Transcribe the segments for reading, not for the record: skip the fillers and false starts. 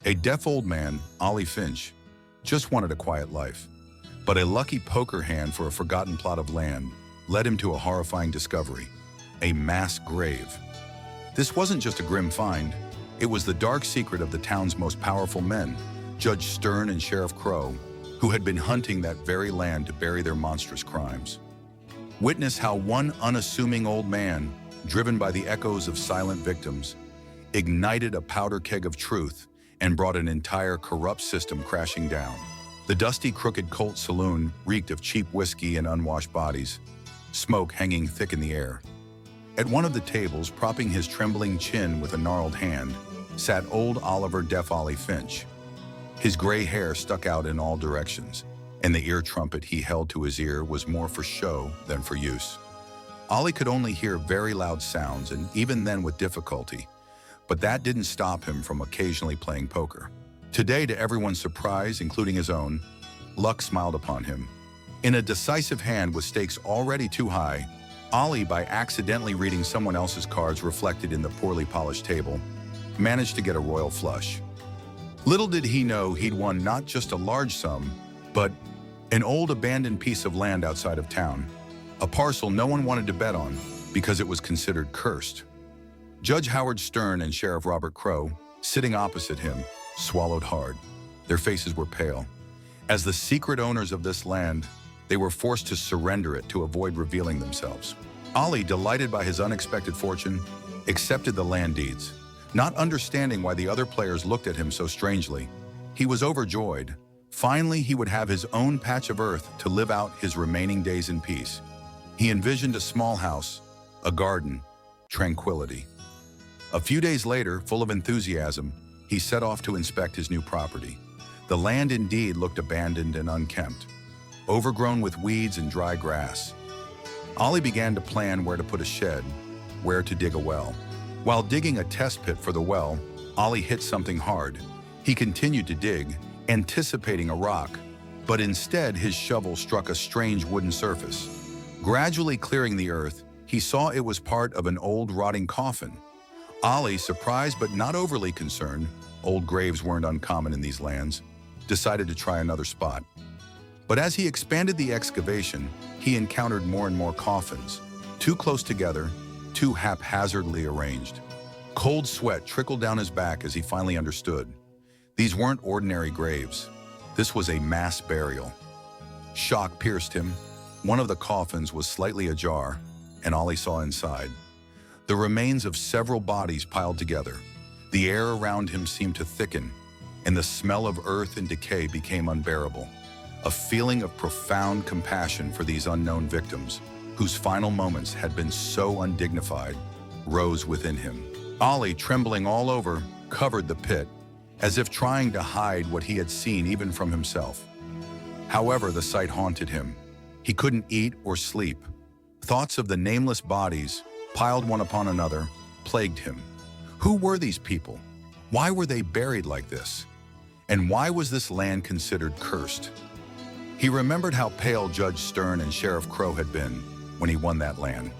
A deaf old man, Ollie Finch, just wanted a quiet life. But a lucky poker hand for a forgotten plot of land led him to a horrifying discovery: a mass grave. This wasn't just a grim find, it was the dark secret of the town's most powerful men, Judge Stern and Sheriff Crow, who had been hunting that very land to bury their monstrous crimes. Witness how one unassuming old man, driven by the echoes of silent victims, ignited a powder keg of truth and brought an entire corrupt system crashing down. The dusty, crooked Colt saloon reeked of cheap whiskey and unwashed bodies, smoke hanging thick in the air. At one of the tables, propping his trembling chin with a gnarled hand, sat old Oliver Deaf Ollie Finch. His gray hair stuck out in all directions, and the ear trumpet he held to his ear was more for show than for use. Ollie could only hear very loud sounds, and even then with difficulty, but that didn't stop him from occasionally playing poker. Today, to everyone's surprise, including his own, luck smiled upon him. In a decisive hand with stakes already too high, Ollie, by accidentally reading someone else's cards reflected in the poorly polished table, managed to get a royal flush. Little did he know he'd won not just a large sum, but an old abandoned piece of land outside of town, a parcel no one wanted to bet on because it was considered cursed. Judge Howard Stern and Sheriff Robert Crow, sitting opposite him, swallowed hard. Their faces were pale. As the secret owners of this land, they were forced to surrender it to avoid revealing themselves. Ollie, delighted by his unexpected fortune, accepted the land deeds. Not understanding why the other players looked at him so strangely, he was overjoyed. Finally, he would have his own patch of earth to live out his remaining days in peace. He envisioned a small house, a garden, tranquility. A few days later, full of enthusiasm, he set off to inspect his new property. The land indeed looked abandoned and unkempt, overgrown with weeds and dry grass. Ollie began to plan where to put a shed, where to dig a well. While digging a test pit for the well, Ollie hit something hard. He continued to dig, anticipating a rock, but instead his shovel struck a strange wooden surface. Gradually clearing the earth, he saw it was part of an old rotting coffin. Ollie, surprised but not overly concerned, old graves weren't uncommon in these lands, decided to try another spot. But as he expanded the excavation, he encountered more and more coffins, too close together, too haphazardly arranged. Cold sweat trickled down his back as he finally understood. These weren't ordinary graves. This was a mass burial. Shock pierced him. One of the coffins was slightly ajar, and Ollie saw inside. The remains of several bodies piled together. The air around him seemed to thicken, and the smell of earth and decay became unbearable. A feeling of profound compassion for these unknown victims, whose final moments had been so undignified, rose within him. Ollie, trembling all over, covered the pit, as if trying to hide what he had seen even from himself. However, the sight haunted him. He couldn't eat or sleep. Thoughts of the nameless bodies, piled one upon another, plagued him. Who were these people? Why were they buried like this? And why was this land considered cursed? He remembered how pale Judge Stern and Sheriff Crow had been when he won that land.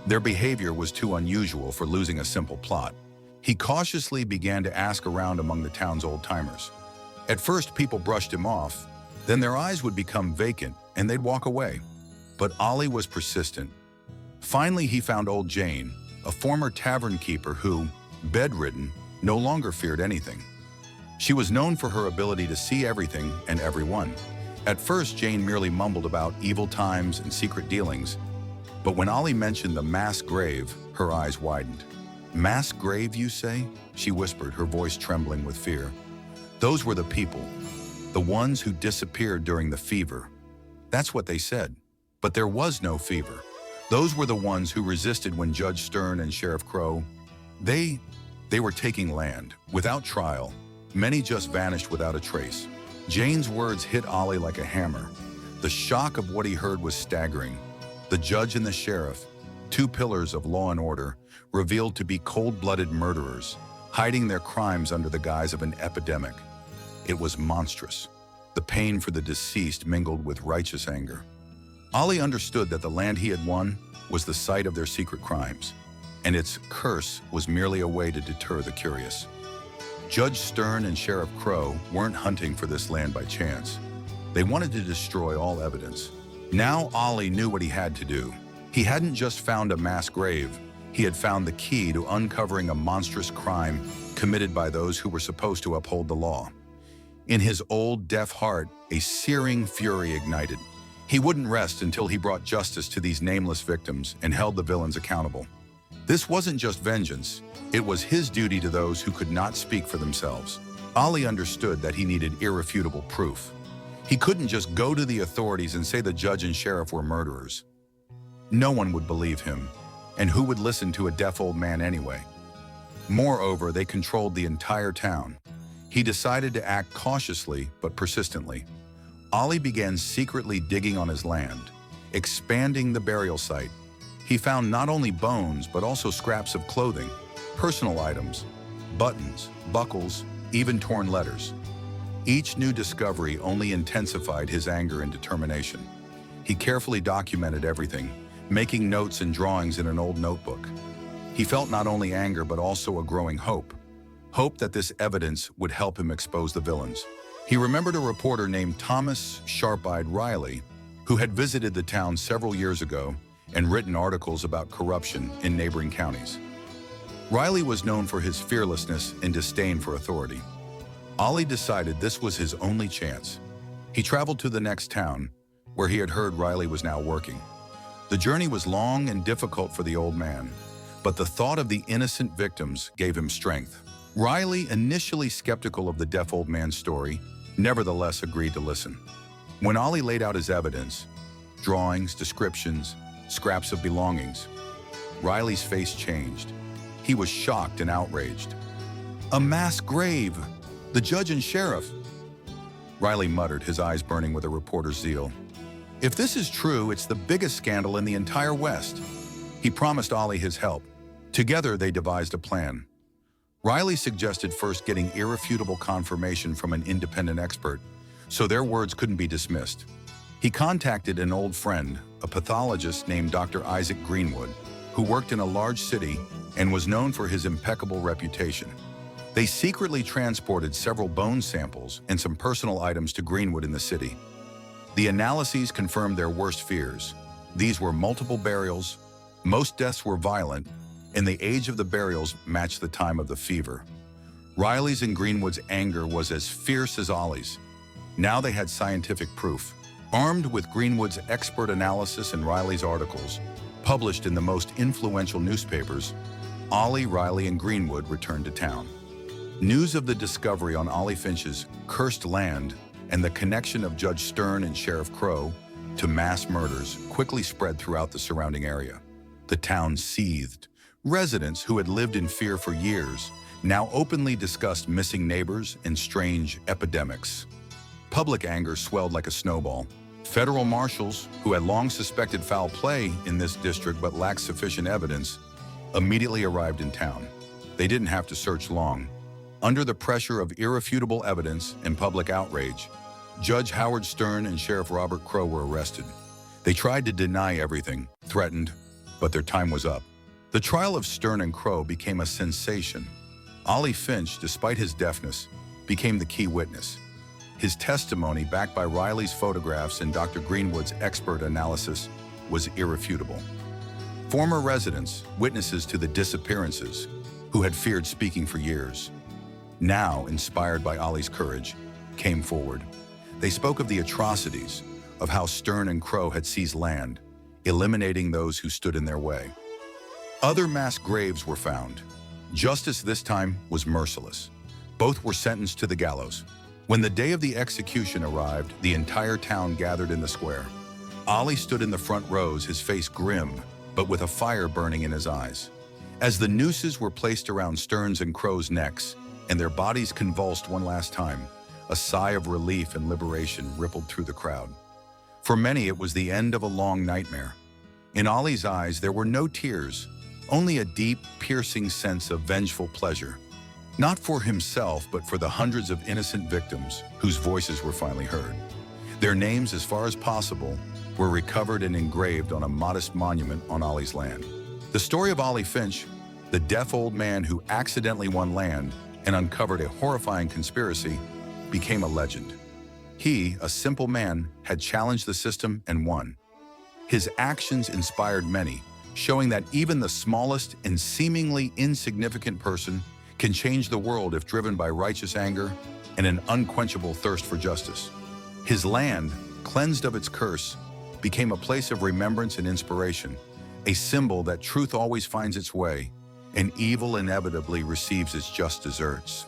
Their behavior was too unusual for losing a simple plot. He cautiously began to ask around among the town's old-timers. At first, people brushed him off, then their eyes would become vacant and they'd walk away. But Ollie was persistent. Finally, he found old Jane, a former tavern keeper who, bedridden, no longer feared anything. She was known for her ability to see everything and everyone. At first, Jane merely mumbled about evil times and secret dealings, but when Ollie mentioned the mass grave, her eyes widened. "Mass grave, you say?" she whispered, her voice trembling with fear. "Those were the people, the ones who disappeared during the fever. That's what they said. But there was no fever. Those were the ones who resisted when Judge Stern and Sheriff Crow, they were taking land, without trial. Many just vanished without a trace." Jane's words hit Ollie like a hammer. The shock of what he heard was staggering. The judge and the sheriff, two pillars of law and order, revealed to be cold-blooded murderers, hiding their crimes under the guise of an epidemic. It was monstrous. The pain for the deceased mingled with righteous anger. Ollie understood that the land he had won was the site of their secret crimes, and its curse was merely a way to deter the curious. Judge Stern and Sheriff Crow weren't hunting for this land by chance. They wanted to destroy all evidence. Now Ollie knew what he had to do. He hadn't just found a mass grave, he had found the key to uncovering a monstrous crime committed by those who were supposed to uphold the law. In his old, deaf heart, a searing fury ignited. He wouldn't rest until he brought justice to these nameless victims and held the villains accountable. This wasn't just vengeance, it was his duty to those who could not speak for themselves. Ollie understood that he needed irrefutable proof. He couldn't just go to the authorities and say the judge and sheriff were murderers. No one would believe him, and who would listen to a deaf old man anyway? Moreover, they controlled the entire town. He decided to act cautiously but persistently. Ollie began secretly digging on his land, expanding the burial site. He found not only bones but also scraps of clothing, personal items, buttons, buckles, even torn letters. Each new discovery only intensified his anger and determination. He carefully documented everything, making notes and drawings in an old notebook. He felt not only anger but also a growing hope. Hope that this evidence would help him expose the villains. He remembered a reporter named Thomas Sharp-Eyed Riley, who had visited the town several years ago and written articles about corruption in neighboring counties. Riley was known for his fearlessness and disdain for authority. Ollie decided this was his only chance. He traveled to the next town, where he had heard Riley was now working. The journey was long and difficult for the old man, but the thought of the innocent victims gave him strength. Riley, initially skeptical of the deaf old man's story, nevertheless agreed to listen. When Ollie laid out his evidence, drawings, descriptions, scraps of belongings, Riley's face changed. He was shocked and outraged. "A mass grave! The judge and sheriff!" Riley muttered, his eyes burning with a reporter's zeal. "If this is true, it's the biggest scandal in the entire West." He promised Ollie his help. Together, they devised a plan. Riley suggested first getting irrefutable confirmation from an independent expert, so their words couldn't be dismissed. He contacted an old friend, a pathologist named Dr. Isaac Greenwood, who worked in a large city and was known for his impeccable reputation. They secretly transported several bone samples and some personal items to Greenwood in the city. The analyses confirmed their worst fears. These were multiple burials, most deaths were violent, and the age of the burials matched the time of the fever. Riley's and Greenwood's anger was as fierce as Ollie's. Now they had scientific proof. Armed with Greenwood's expert analysis and Riley's articles, published in the most influential newspapers, Ollie, Riley, and Greenwood returned to town. News of the discovery on Ollie Finch's cursed land and the connection of Judge Stern and Sheriff Crow to mass murders quickly spread throughout the surrounding area. The town seethed. Residents who had lived in fear for years now openly discussed missing neighbors and strange epidemics. Public anger swelled like a snowball. Federal marshals, who had long suspected foul play in this district but lacked sufficient evidence, immediately arrived in town. They didn't have to search long. Under the pressure of irrefutable evidence and public outrage, Judge Howard Stern and Sheriff Robert Crow were arrested. They tried to deny everything, threatened, but their time was up. The trial of Stern and Crow became a sensation. Ollie Finch, despite his deafness, became the key witness. His testimony, backed by Riley's photographs and Dr. Greenwood's expert analysis, was irrefutable. Former residents, witnesses to the disappearances, who had feared speaking for years, now, inspired by Ollie's courage, came forward. They spoke of the atrocities, of how Stern and Crow had seized land, eliminating those who stood in their way. Other mass graves were found. Justice this time was merciless. Both were sentenced to the gallows. When the day of the execution arrived, the entire town gathered in the square. Ollie stood in the front rows, his face grim, but with a fire burning in his eyes. As the nooses were placed around Stern's and Crow's necks, and their bodies convulsed one last time, a sigh of relief and liberation rippled through the crowd. For many, it was the end of a long nightmare. In Ollie's eyes, there were no tears, only a deep, piercing sense of vengeful pleasure. Not for himself, but for the hundreds of innocent victims whose voices were finally heard. Their names, as far as possible, were recovered and engraved on a modest monument on Ollie's land. The story of Ollie Finch, the deaf old man who accidentally won land and uncovered a horrifying conspiracy, became a legend. He, a simple man, had challenged the system and won. His actions inspired many, showing that even the smallest and seemingly insignificant person can change the world if driven by righteous anger and an unquenchable thirst for justice. His land, cleansed of its curse, became a place of remembrance and inspiration, a symbol that truth always finds its way and evil inevitably receives its just deserts.